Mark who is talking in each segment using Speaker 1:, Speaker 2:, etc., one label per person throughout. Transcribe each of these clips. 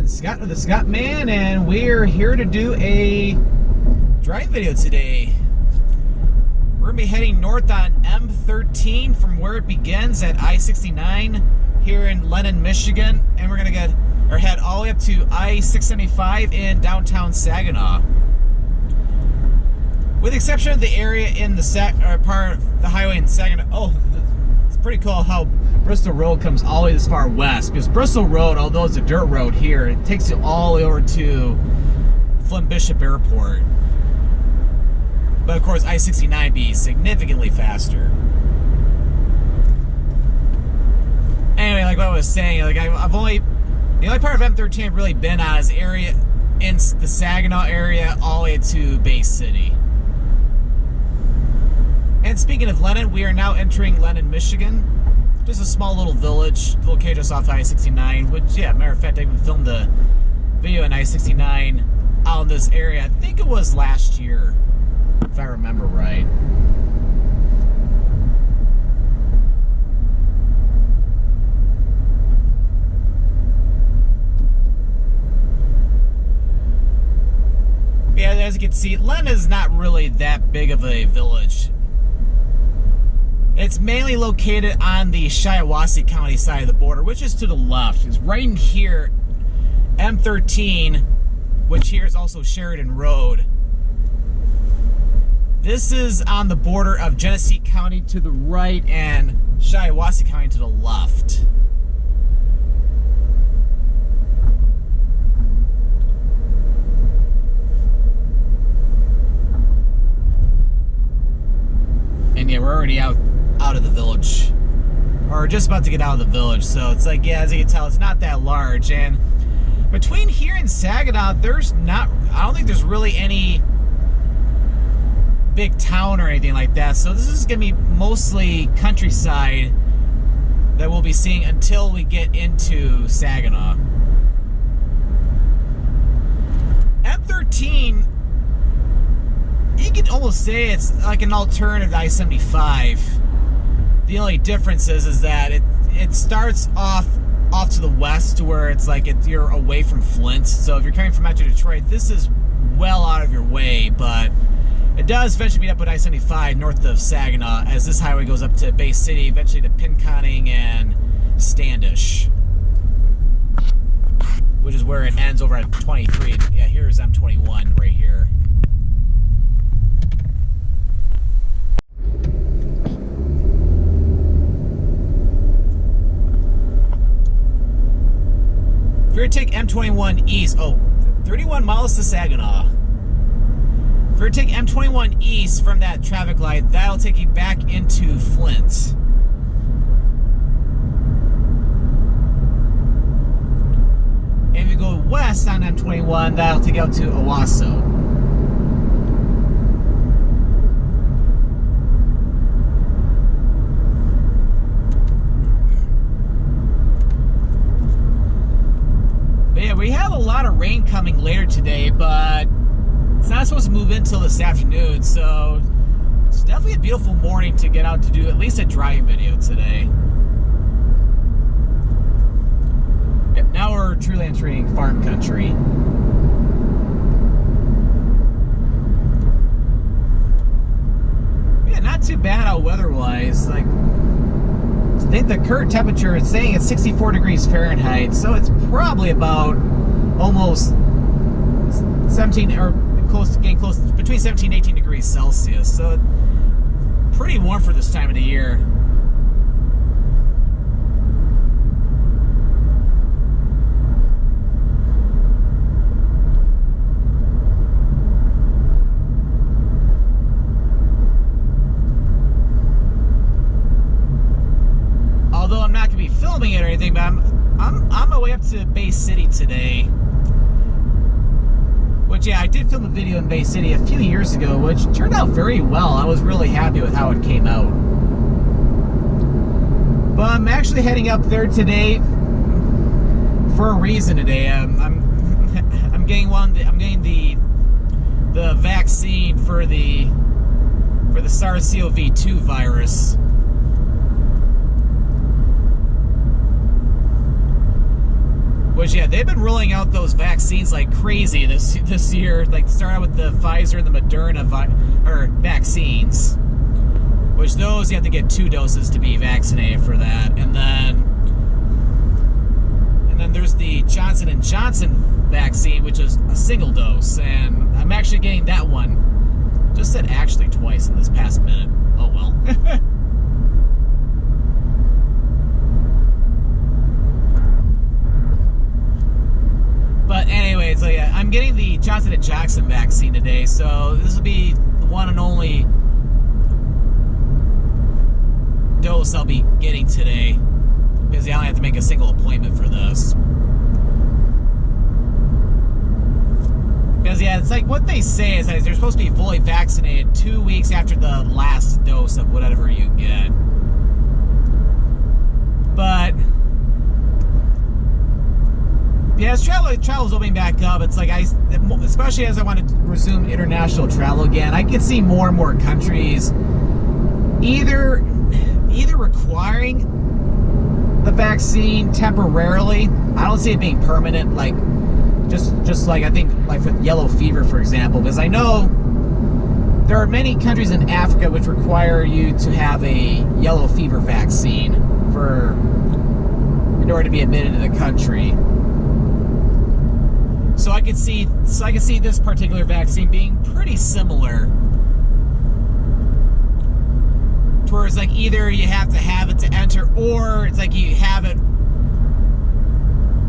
Speaker 1: Scott with the Scottman, and we're here to do a drive video today. We're going to be heading north on M-13 from where it begins at I-69 here in Lennon, Michigan, and we're going to head all the way up to I-675 in downtown Saginaw. With the exception of the area in the part of the highway in Saginaw. Oh, it's pretty cool how Bristol Road comes all the way this far west, because Bristol Road, although it's a dirt road here, it takes you all the way over to Flint Bishop Airport. But of course, I-69 be significantly faster. Anyway, like what I was saying, like the only part of M-13 I've really been on is area in the Saginaw area all the way to Bay City. And speaking of Lennon, we are now entering Lennon, Michigan. Just a small little village located just off I-69, which, yeah, matter of fact, I even filmed a video on I-69 out in this area. I think it was last year, if I remember right. Yeah, as you can see, Lennon is not really that big of a village. It's mainly located on the Shiawassee County side of the border, which is to the left. It's right in here, M-13, which here is also Sheridan Road. This is on the border of Genesee County to the right and Shiawassee County to the left. And yeah, we're already out of the village, or just about to get out of the village, so it's like, yeah, as you can tell, it's not that large. And between here and Saginaw, I don't think there's really any big town or anything like that, so this is gonna be mostly countryside that we'll be seeing until we get into Saginaw. M-13, you can almost say it's like an alternative to I-75. The only difference is that it starts off to the west, to where it's like you're away from Flint. So if you're coming from Metro Detroit, this is well out of your way, but it does eventually meet up with I-75 north of Saginaw, as this highway goes up to Bay City, eventually to Pinconning and Standish, which is where it ends over at 23. Yeah, here's M21 right here. If you're to take M21 east, 31 miles to Saginaw. If you're to take M21 east from that traffic light, that'll take you back into Flint. And if you go west on M21, that'll take you out to Owasso. We have a lot of rain coming later today, but it's not supposed to move in until this afternoon, so it's definitely a beautiful morning to get out to do at least a driving video today. Yep, now we're truly entering farm country. Yeah, not too bad out weather-wise. Like, I think the current temperature is saying it's 64 degrees Fahrenheit, so it's probably about almost 17, or getting close, between 17 and 18 degrees Celsius, so pretty warm for this time of the year. Although I'm not going to be filming it or anything, but I'm on my way up to Bay City today. Which, yeah, I did film a video in Bay City a few years ago, which turned out very well. I was really happy with how it came out. But I'm actually heading up there today for a reason today. I'm getting the vaccine for the SARS-CoV-2 virus. Which, yeah, they've been rolling out those vaccines like crazy this year. Like, start out with the Pfizer and the Moderna vaccines. Which those, you have to get 2 doses to be vaccinated for that. And then there's the Johnson & Johnson vaccine, which is a single dose. And I'm actually getting that one. Just said actually twice in this past minute. Oh, well. But anyway, so yeah, I'm getting the Johnson & Johnson vaccine today, so this will be the one and only dose I'll be getting today, because I only have to make a single appointment for this. Because yeah, it's like what they say is that you're supposed to be fully vaccinated 2 weeks after the last dose of whatever you get. But yeah, as travel's opening back up, it's like especially as I want to resume international travel again, I can see more and more countries either requiring the vaccine temporarily. I don't see it being permanent, like just like I think like with yellow fever, for example, because I know there are many countries in Africa which require you to have a yellow fever vaccine in order to be admitted to the country. So I could see this particular vaccine being pretty similar. Towards like either you have to have it to enter, or it's like you have it,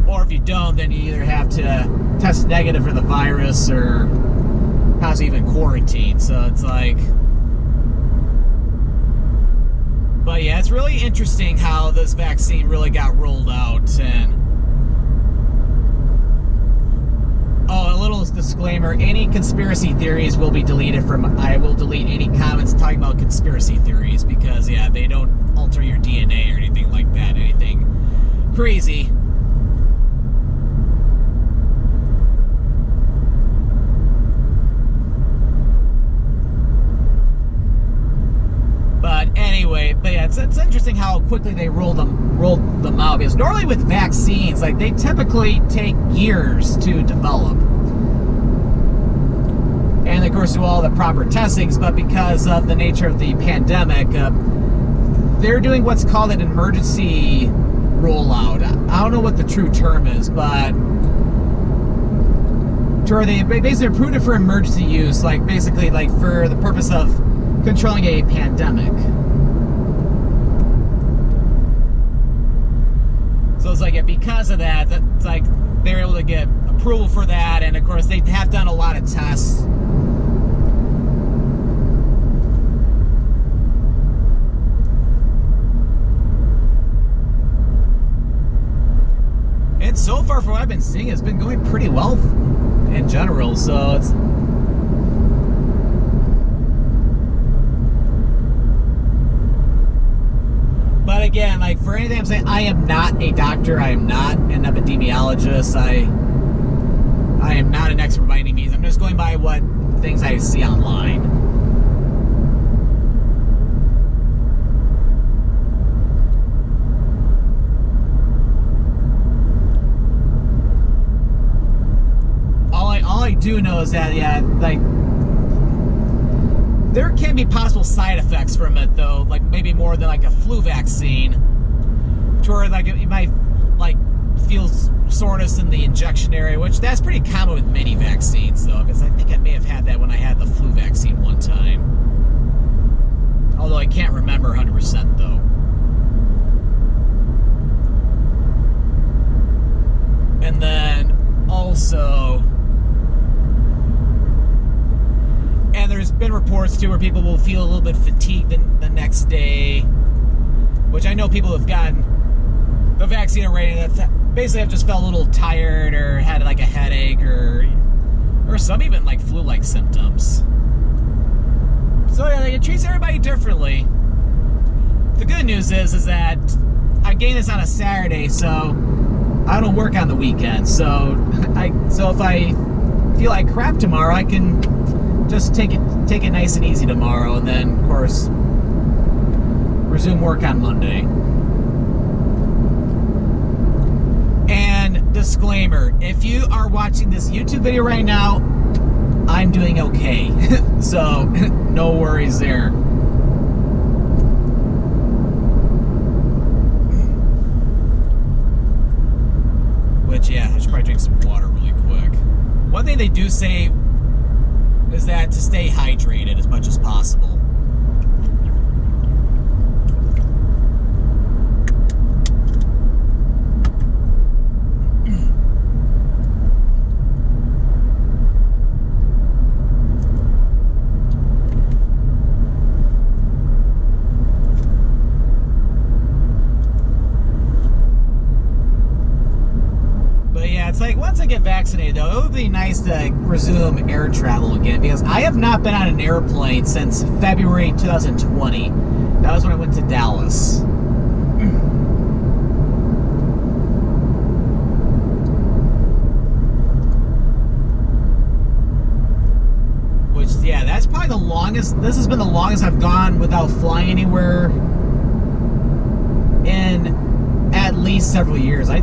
Speaker 1: or if you don't, then you either have to test negative for the virus or possibly even quarantine. So it's like, but yeah, it's really interesting how this vaccine really got rolled out. And oh, a little disclaimer, any conspiracy theories will be deleted I will delete any comments talking about conspiracy theories, because yeah, they don't alter your DNA or anything like that, anything crazy. But anyway, yeah, it's interesting how quickly they rolled them out, because normally with vaccines, like, they typically take years to develop, and of course do all the proper testings. But because of the nature of the pandemic, they're doing what's called an emergency rollout. I don't know what the true term is, but they basically approved it for emergency use, like basically like for the purpose of controlling a pandemic. So it's like, yeah, because of that, it's like they're able to get approval for that, and of course they have done a lot of tests. And so far, from what I've been seeing, it's been going pretty well in general. So it's. But again, like for anything I'm saying, I am not a doctor. I am not an epidemiologist. I am not an expert by any means. I'm just going by what things I see online. All I do know is that, yeah, like, there can be possible side effects from it, though, like maybe more than like a flu vaccine, to where like you might like feel soreness in the injection area, which that's pretty common with many vaccines, though, because I think I may have had that when I had the flu vaccine one time, although I can't remember 100% though. And then also, and there's been reports too where people will feel a little bit fatigued the next day, which I know people have gotten the vaccine already that basically have just felt a little tired or had like a headache or some even like flu-like symptoms. So yeah, it treats everybody differently. The good news is that I'm getting this on a Saturday, so I don't work on the weekend. So if I feel like crap tomorrow, I can just take it nice and easy tomorrow, and then of course resume work on Monday. And disclaimer, if you are watching this YouTube video right now, I'm doing okay. So, no worries there. Which, yeah, I should probably drink some water really quick. One thing they do say is that to stay hydrated as much as possible. It's like, once I get vaccinated, though, it would be nice to resume air travel again, because I have not been on an airplane since February 2020. That was when I went to Dallas. Which, yeah, that's probably the longest, this has been the longest I've gone without flying anywhere in at least several years. I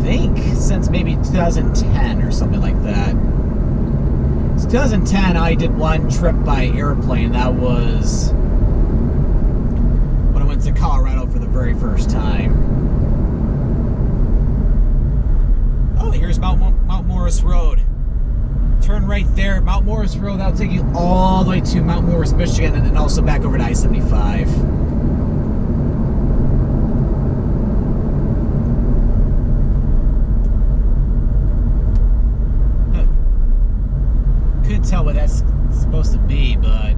Speaker 1: think since maybe 2010 or something like that. So 2010, I did one trip by airplane. That was when I went to Colorado for the very first time. Oh, here's Mount Morris Road. Turn right there, Mount Morris Road. That'll take you all the way to Mount Morris, Michigan, and then also back over to I-75. Tell what that's supposed to be, but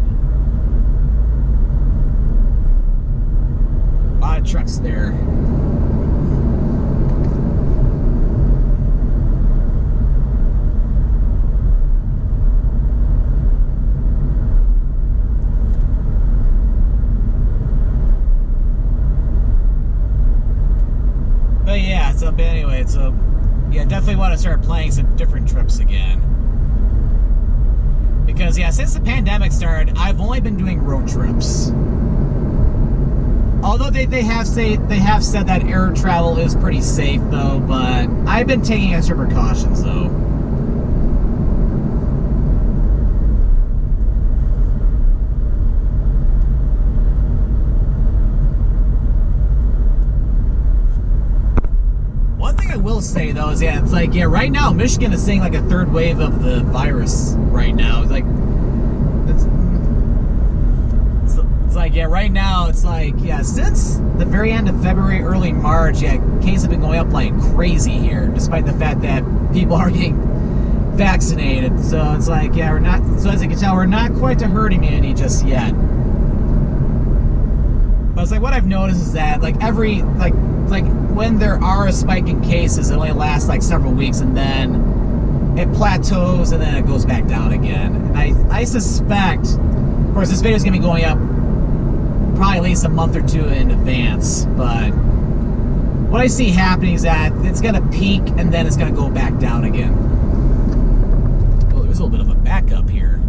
Speaker 1: a lot of trucks there. But yeah, but anyway, yeah, definitely want to start planning some different trips again. Because, yeah, since the pandemic started, I've only been doing road trips. Although they have said that air travel is pretty safe, though, but I've been taking extra precautions, though. One thing I will say, though, is, yeah, it's like, yeah, right now, Michigan is seeing like a third wave of the virus right now. It's like, it's like, yeah, right now, it's like, yeah, since the very end of February, early March, yeah, cases have been going up like crazy here, despite the fact that people are getting vaccinated. So it's like, yeah, we're not, so as you can tell, we're not quite to herd immunity just yet. But it's like, what I've noticed is that, like, like when there are a spike in cases, it only lasts like several weeks, and then it plateaus, and then it goes back down again. And I suspect, of course, this video is going to be going up probably at least a month or two in advance, but what I see happening is that it's going to peak, and then it's going to go back down again. Well, there's a little bit of a backup here.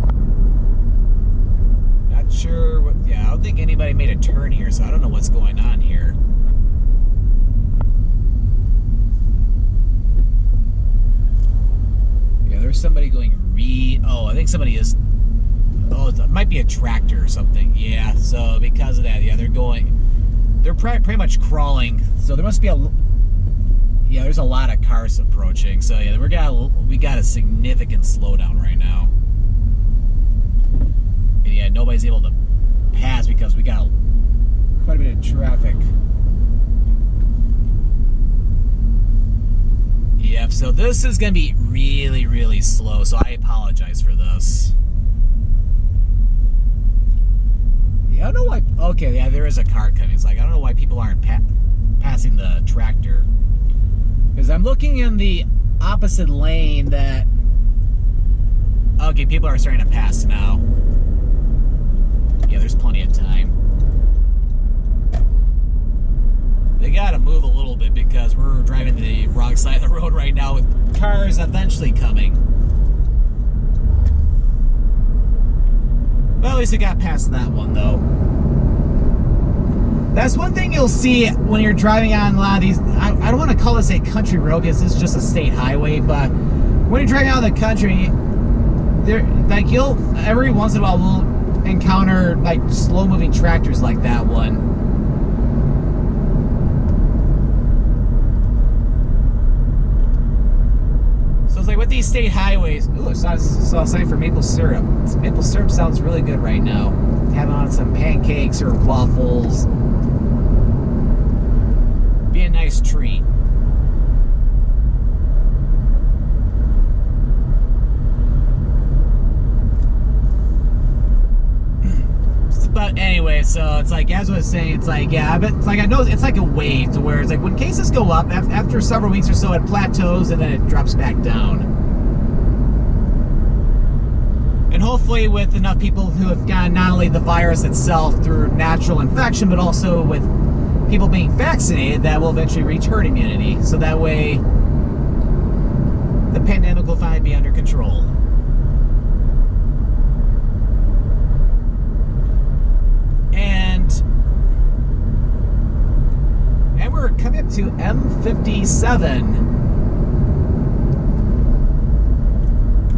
Speaker 1: Not sure what, yeah, I don't think anybody made a turn here, so I don't know what's going on here. There's somebody going oh, I think somebody is, oh, it might be a tractor or something. Yeah, so because of that, yeah, they're pretty much crawling. So there must be yeah, there's a lot of cars approaching. So yeah, we got a significant slowdown right now. And yeah, nobody's able to pass because we got quite a bit of traffic. Yep, so this is going to be really, really slow, so I apologize for this. Yeah, I don't know why, okay, yeah, there is a car coming. It's like, I don't know why people aren't passing the tractor. Because I'm looking in the opposite lane that, okay, people are starting to pass now. Yeah, there's plenty of time. They gotta move a little bit because we're driving the wrong side of the road right now with cars eventually coming. Well, at least we got past that one, though. That's one thing you'll see when you're driving on a lot of these, I don't want to call this a country road because this is just a state highway, but when you're driving out of the country, like every once in a while we'll encounter like slow moving tractors like that one. So it's like with these state highways. Ooh, I saw a sign for maple syrup. Maple syrup sounds really good right now. Having on some pancakes or waffles. Be a nice treat. But anyway, so it's like, as I was saying, it's like, yeah, but it's like, I know it's like a wave to where it's like when cases go up, after several weeks or so, it plateaus and then it drops back down. And hopefully with enough people who have gotten not only the virus itself through natural infection, but also with people being vaccinated, that will eventually reach herd immunity. So that way, the pandemic will finally be under control. And we're coming up to M57.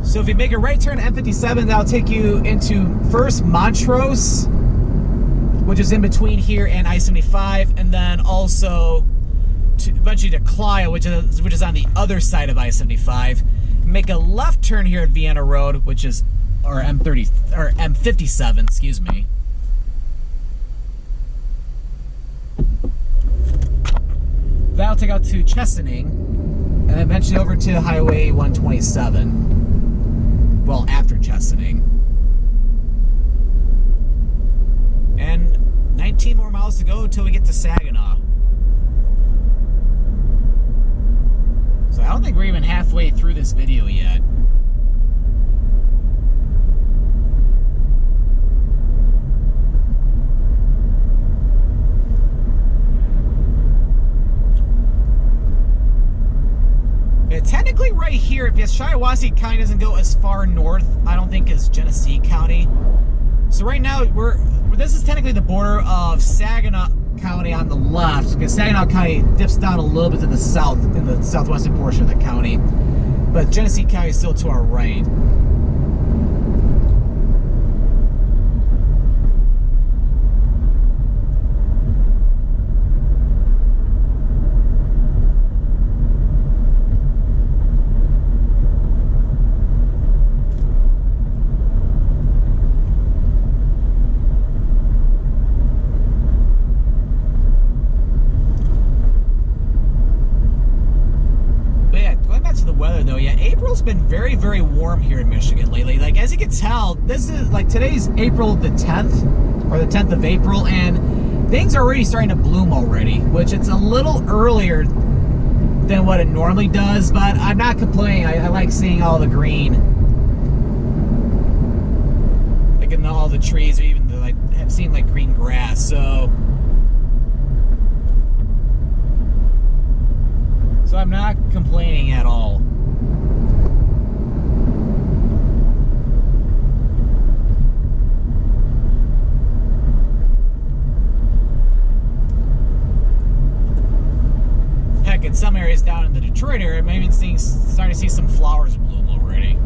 Speaker 1: So if you make a right turn at M57, that'll take you into first Montrose, which is in between here and I-75, and then also eventually to Clio, which is on the other side of I-75. Make a left turn here at Vienna Road, which is or M57, excuse me. That'll take out to Chesaning, and then eventually over to Highway 127. Well, after Chesaning. And 19 more miles to go until we get to Saginaw. So I don't think we're even halfway through this video yet. Technically right here, because Shiawassee County doesn't go as far north, I don't think, as Genesee County. So right now, this is technically the border of Saginaw County on the left, because Saginaw County dips down a little bit to the south, in the southwestern portion of the county. But Genesee County is still to our right. April's been very, very warm here in Michigan lately. Like, as you can tell, this is like today's April the 10th, or the 10th of April, and things are already starting to bloom already, which it's a little earlier than what it normally does, but I'm not complaining. I like seeing all the green. Like in all the trees, or even like have seen like green grass, so I'm not complaining at all. Heck, in some areas down in the Detroit area, I'm even starting to see some flowers bloom already.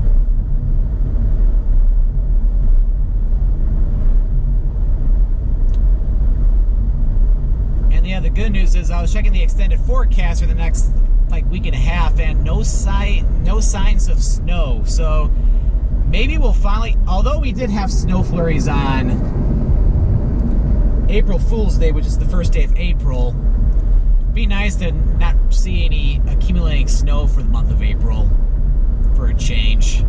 Speaker 1: And yeah, the good news is I was checking the extended forecast for the next like week and a half, and no signs of snow. So maybe we'll finally, although we did have snow flurries on April Fool's Day, which is the first day of April, be nice to not see any accumulating snow for the month of April for a change.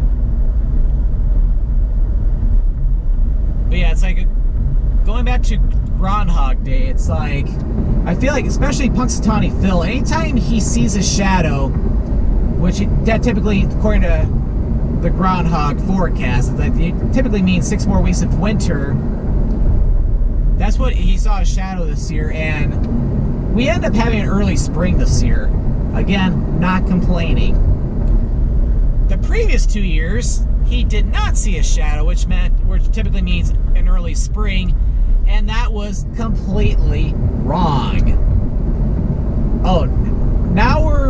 Speaker 1: But yeah, it's like going back to Groundhog Day, it's like I feel like, especially Punxsutawney Phil, anytime he sees a shadow, which that typically, according to the groundhog forecast, it typically means 6 more weeks of winter. That's what he saw, a shadow this year, and we end up having an early spring this year. Again, not complaining. The previous 2 years, he did not see a shadow, which typically means an early spring, and that was completely wrong. Oh, now we're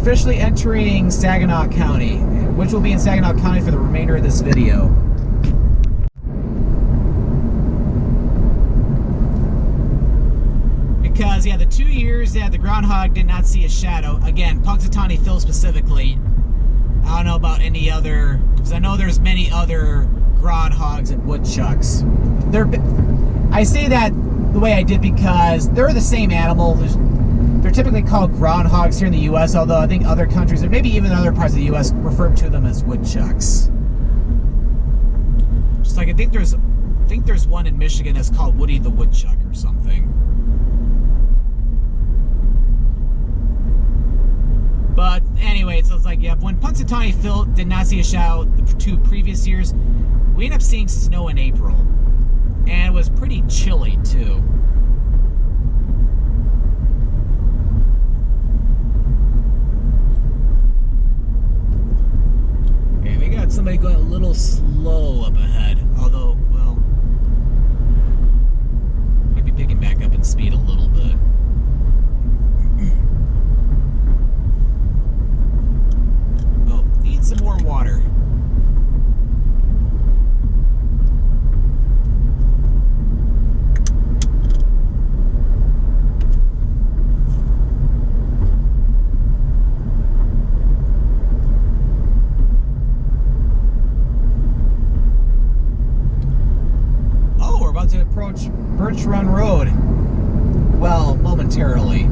Speaker 1: officially entering Saginaw County, which will be in Saginaw County for the remainder of this video. Because, yeah, the 2 years that the groundhog did not see a shadow, again, Punxsutawney Phil specifically, I don't know about any other, because I know there's many other groundhogs and woodchucks. I say that the way I did because they're the same animal. They're typically called groundhogs here in the U.S., although I think other countries, or maybe even other parts of the U.S., refer to them as woodchucks. Just like I think there's one in Michigan that's called Woody the Woodchuck or something. But anyway, so it's like, yeah, when Punxsutawney Phil did not see a shadow the 2 previous years, we ended up seeing snow in April. And it was pretty chilly, too. Okay, we got somebody going a little slow up ahead. Although, well, maybe picking back up in speed a little bit. Some more water. Oh, we're about to approach Birch Run Road. Well, momentarily.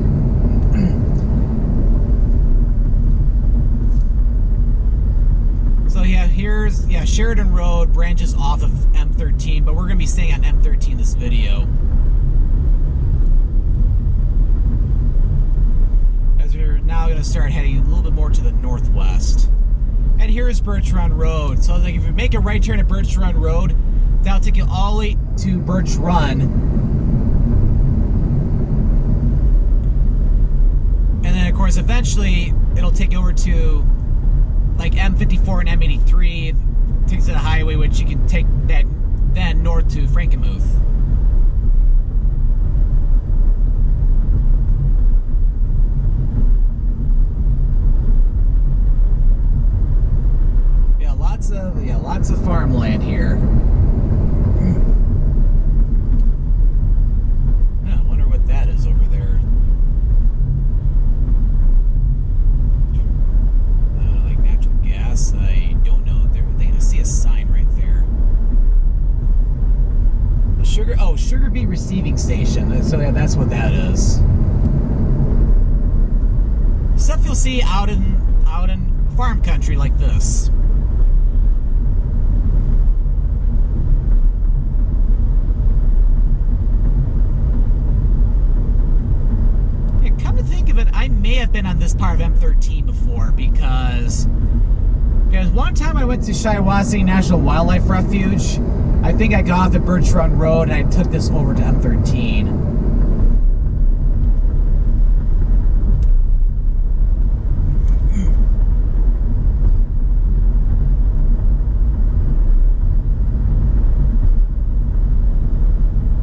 Speaker 1: So yeah, here's, Sheridan Road branches off of M-13, but we're going to be staying on M-13 this video. As we're now going to start heading a little bit more to the northwest. And here's Birch Run Road. So like if you make a right turn at Birch Run Road, that'll take you all the way to Birch Run. And then of course eventually it'll take you over to like M54 and M83, takes to the highway, which you can take that then north to Frankenmuth. Yeah, lots of farmland here. I wonder what that is over there. I don't know. I see a sign right there. The Sugar Beet Receiving Station. So yeah, that's what that is. Stuff you'll see out in farm country like this. Yeah, come to think of it, I may have been on this part of M13 before because one time I went to Shiawassee National Wildlife Refuge. I think I got off at Birch Run Road and I took this over to M13.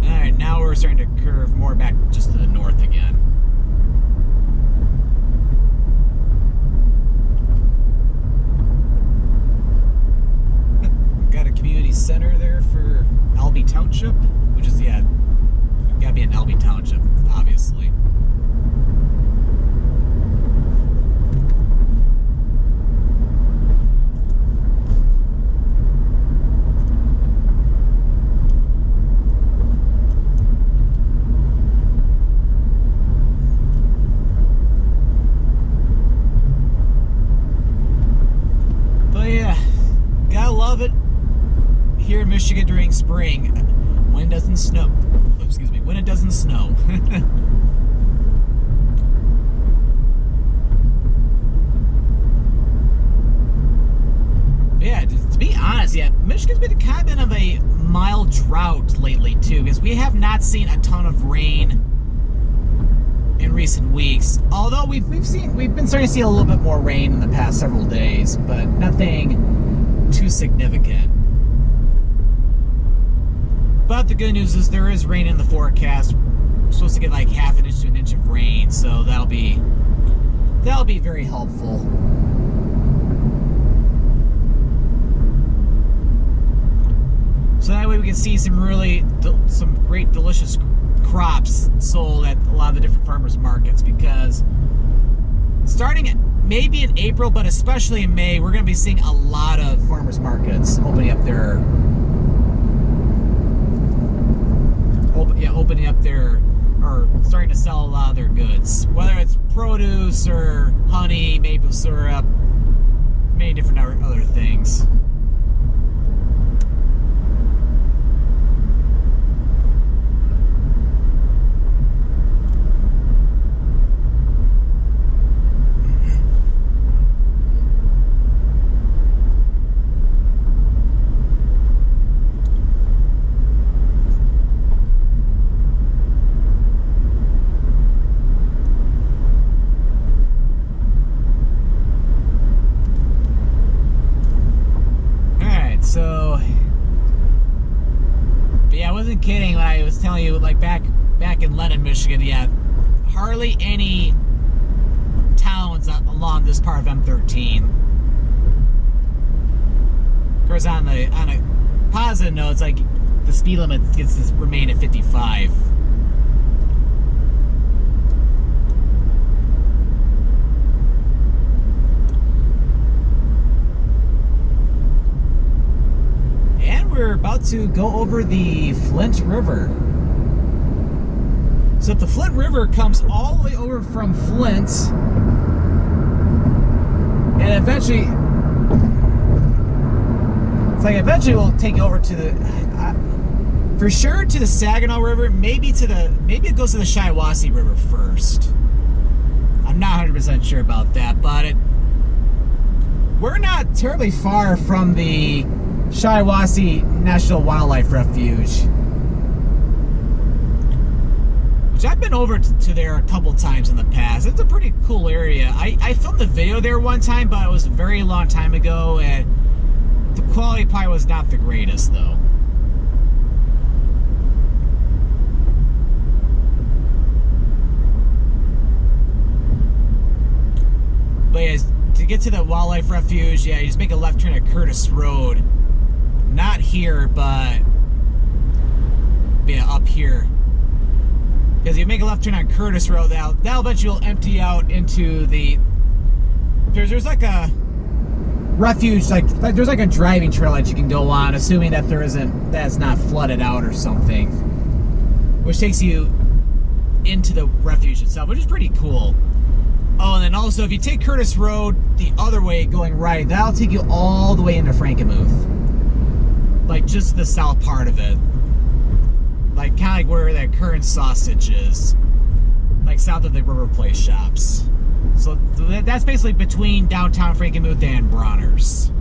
Speaker 1: Alright, now we're starting to curve more back just to the north again. Center there for Albee Township, which is, yeah, gotta be in Albee Township, obviously. But yeah, gotta love it here in Michigan during spring when it doesn't snow. Excuse me, when it doesn't snow. Yeah, to be honest, yeah, Michigan's been kind of a mild drought lately too, because we have not seen a ton of rain in recent weeks. Although we've been starting to see a little bit more rain in the past several days, but nothing too significant. But the good news is there is rain in the forecast. We're supposed to get like half an inch to an inch of rain, so that'll be That'll be very helpful. So that way we can see some great delicious crops sold at a lot of the different farmers markets, because starting maybe in April, but especially in May, we're going to be seeing a lot of farmers markets opening up or starting to sell a lot of their goods, whether it's produce or honey, maple syrup, many different other things. Kidding when I was telling you, like back in Lennon, Michigan, yeah, hardly any towns along this part of M-13. Of course, on a positive note, it's like the speed limit gets to remain at 55. We're about to go over the Flint River. So if the Flint River comes all the way over from Flint, and eventually we'll take it over to the, for sure to the Saginaw River, maybe it goes to the Shiawassee River first. I'm not 100% sure about that, but we're not terribly far from the Shiawassee National Wildlife Refuge, which I've been over to there a couple times in the past. It's a pretty cool area. I filmed a video there one time, but it was a very long time ago, and the quality probably was not the greatest, though. But yeah, to get to the wildlife refuge, yeah, you just make a left turn at Curtis Road. Not here, but yeah, up here. Because you make a left turn on Curtis Road, that'll eventually will empty out into the. There's like a refuge, like there's like a driving trail that you can go on, assuming that that's not flooded out or something, which takes you into the refuge itself, which is pretty cool. Oh, and then also if you take Curtis Road the other way going right, that'll take you all the way into Frankenmuth. Like just the south part of it, like kind of like where that current sausage is, like south of the River Place shops. So that's basically between downtown Frankenmuth and Bronner's.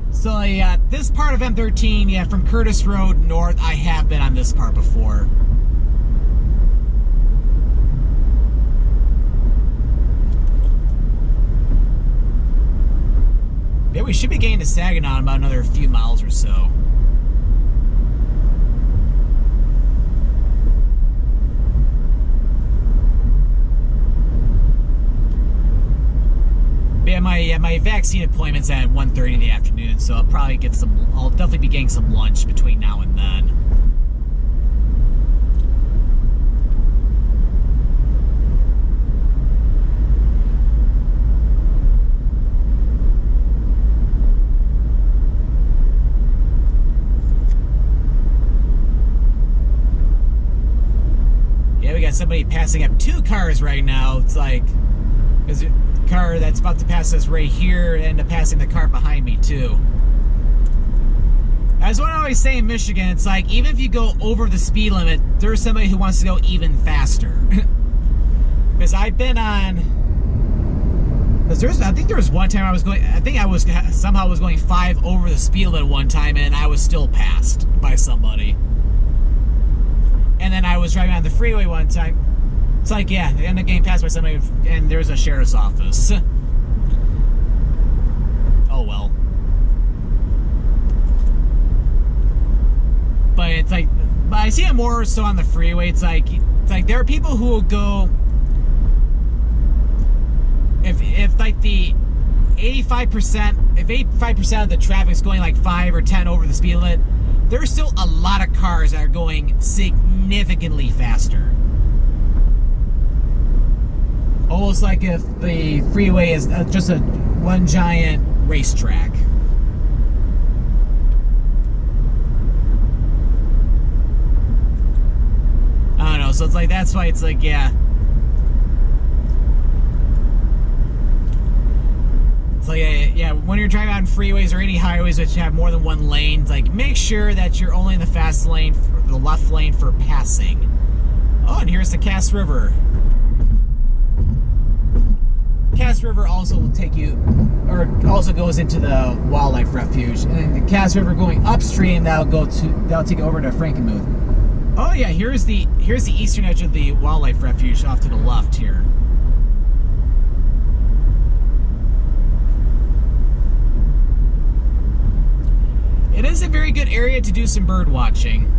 Speaker 1: So yeah, this part of M-13, yeah, from Curtis Road north, I have been on this part before. Yeah, we should be getting to Saginaw in about another few miles or so. Yeah, my vaccine appointment's at 1:30 in the afternoon, so I'll definitely be getting some lunch between now and then. Somebody passing up two cars right now. It's like there's a car that's about to pass us right here and end up passing the car behind me too. As what I always say in Michigan, it's like even if you go over the speed limit, there's somebody who wants to go even faster. Because I've been on, I think there was one time I was going, somehow was going 5 over the speed limit one time, and I was still passed by somebody. And then I was driving on the freeway one time. It's like, yeah, I ended up getting passed by somebody, and there's a sheriff's office. Oh well. But it's like, but I see it more so on the freeway. It's like, It's like there are people who will go, if like the 85%, if 85% of the traffic is going like 5 or 10 over the speed limit, there's still a lot of cars that are going significantly faster. Almost like if the freeway is just one giant racetrack. I don't know, so it's like, that's why it's like, yeah. It's like, yeah, when you're driving on freeways or any highways which have more than one lane, it's like, make sure that you're only in the fast lane, the left lane for passing. Oh, and here's the Cass River. Cass River also will take you, or also goes into the wildlife refuge, and then the Cass River going upstream, that'll take you over to Frankenmuth. Oh yeah, here's the eastern edge of the wildlife refuge off to the left here. It is a very good area to do some bird watching.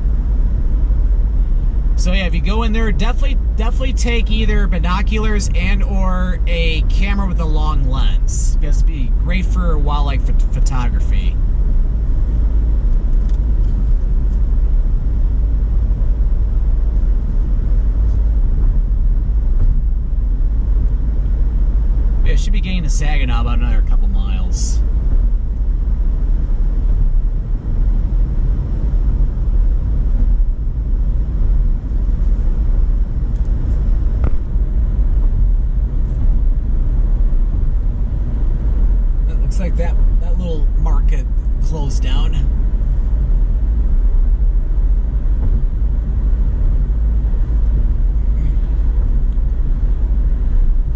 Speaker 1: So yeah, if you go in there, definitely take either binoculars and or a camera with a long lens. Because it'd be great for wildlife photography. Yeah, it should be getting to Saginaw about another couple miles. Looks like that little market closed down.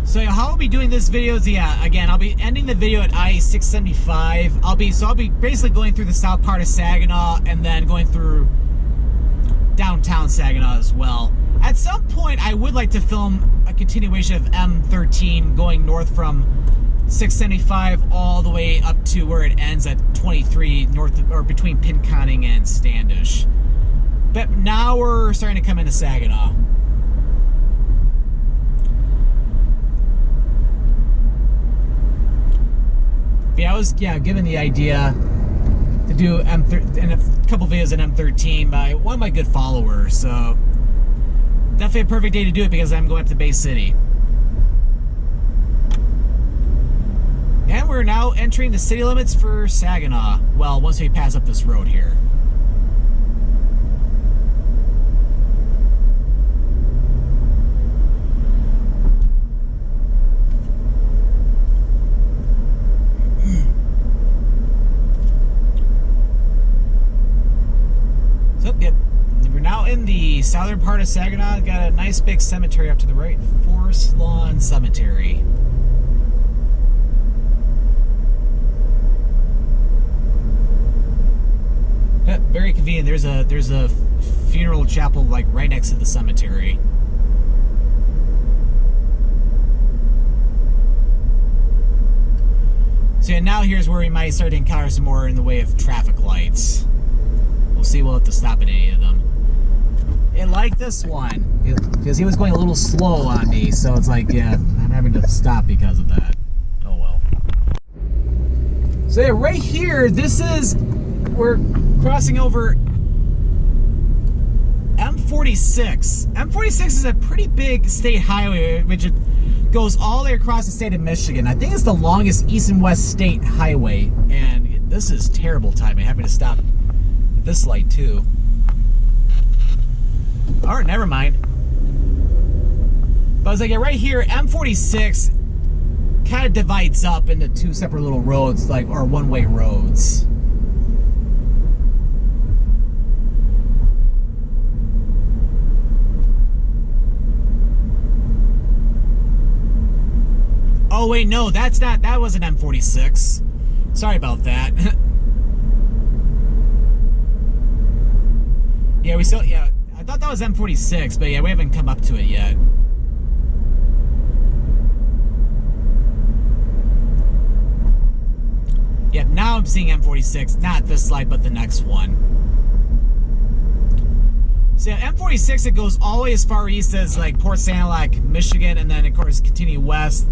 Speaker 1: So how I'll be doing this video is, yeah, again, I'll be ending the video at I-675. I'll be basically going through the south part of Saginaw and then going through downtown Saginaw as well. At some point, I would like to film a continuation of M-13 going north from 675 all the way up to where it ends at 23 north, or between Pinconning and Standish. But now we're starting to come into Saginaw. Yeah, I was given the idea to do a couple videos at M13 by one of my good followers, so definitely a perfect day to do it because I'm going up to Bay City. And we're now entering the city limits for Saginaw. Well, once we pass up this road here. So, yep, we're now in the southern part of Saginaw. Got a nice big cemetery up to the right. Forest Lawn Cemetery. Very convenient. There's a funeral chapel like right next to the cemetery. So yeah, now here's where we might start to encounter some more in the way of traffic lights. We'll see. We'll have to stop at any of them. And like this one, because he was going a little slow on me, so it's like, yeah, I'm having to stop because of that. Oh well. So yeah, right here, we're crossing over M46. M46 is a pretty big state highway, which it goes all the way across the state of Michigan. I think it's the longest east and west state highway, and this is terrible timing, having to stop at this light too. Alright, never mind. But I was like, yeah, right here, M46 kind of divides up into two separate little roads, like, or one-way roads. Oh wait, no, that wasn't M46. Sorry about that. Yeah, I thought that was M46, but yeah, we haven't come up to it yet. Yeah, now I'm seeing M46, not this light, but the next one. So yeah, M46, it goes all the way as far east as like Port Sanilac, Michigan, and then of course continue west.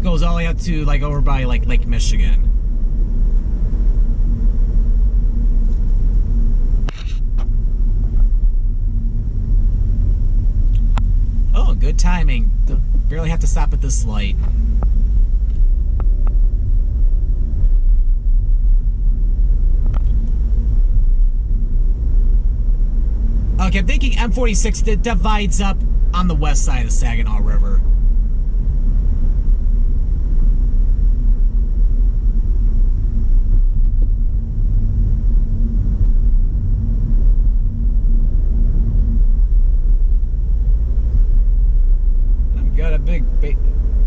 Speaker 1: Goes all the way up to like over by like Lake Michigan. Oh, good timing. Barely have to stop at this light. Okay, I'm thinking M46 that divides up on the west side of the Saginaw River. I've got a big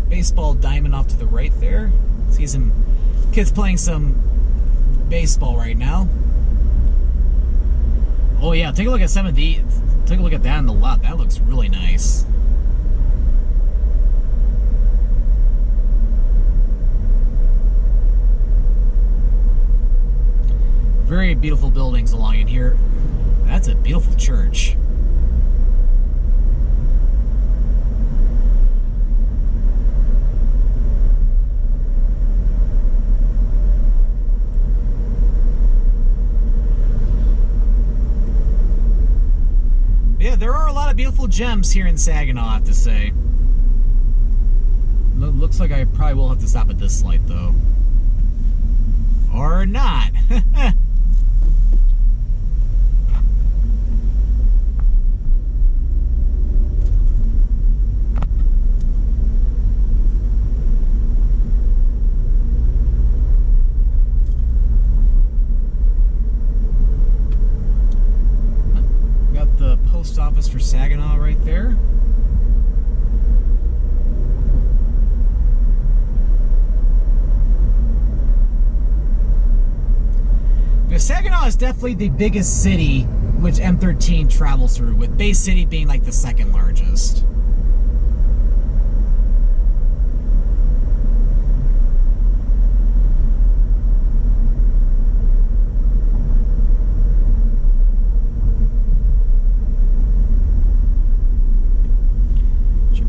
Speaker 1: baseball diamond off to the right there. See some kids playing some baseball right now. Oh yeah, take a look at some of these. Take a look at that on the left. That looks really nice. Very beautiful buildings along in here. That's a beautiful church. Yeah, there are a lot of beautiful gems here in Saginaw, I have to say. Looks like I probably will have to stop at this light, though. Or not. Post office for Saginaw right there. Because Saginaw is definitely the biggest city which M-13 travels through, with Bay City being like the second largest.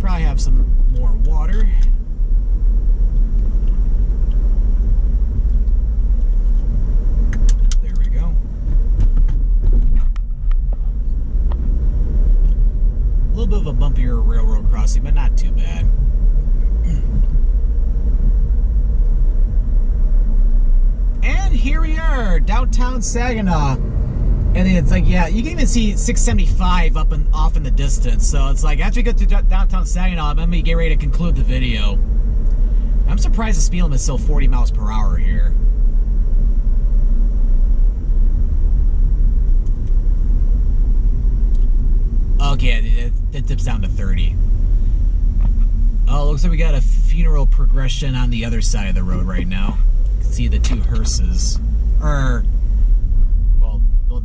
Speaker 1: Probably have some more water. There we go. A little bit of a bumpier railroad crossing, but not too bad. And here we are, downtown Saginaw. And then it's like, yeah, you can even see 675 up and off in the distance. So it's like, after you get to downtown Saginaw, I'm going to get ready to conclude the video. I'm surprised the speed limit is still 40 miles per hour here. Okay, it dips down to 30. Oh, looks like we got a funeral progression on the other side of the road right now. You can see the two hearses.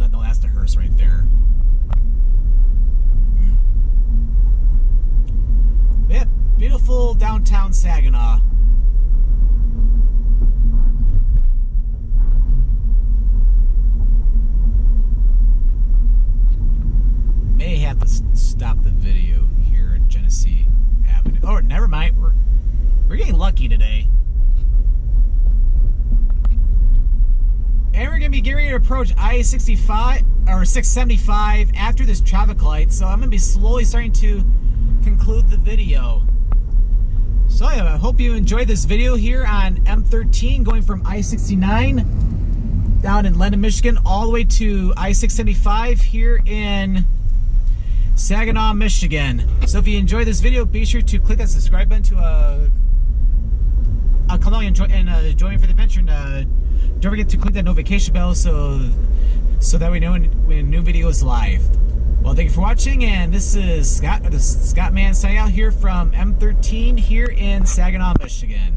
Speaker 1: No, that's the hearse right there. Yeah, beautiful downtown Saginaw. May have to stop the video here at Genesee Avenue. Oh, never mind. We're getting lucky today. And we're going to be getting ready to approach I-65 or 675 after this traffic light. So I'm going to be slowly starting to conclude the video. So I hope you enjoyed this video here on M-13 going from I-69 down in Lennon, Michigan all the way to I-675 here in Saginaw, Michigan. So if you enjoyed this video, be sure to click that subscribe button to come along and join me for the adventure. And don't forget to click that notification bell so that we know when a new video is live. Well, thank you for watching, and this is Scott, Scottman signing out here from M-13 here in Saginaw, Michigan.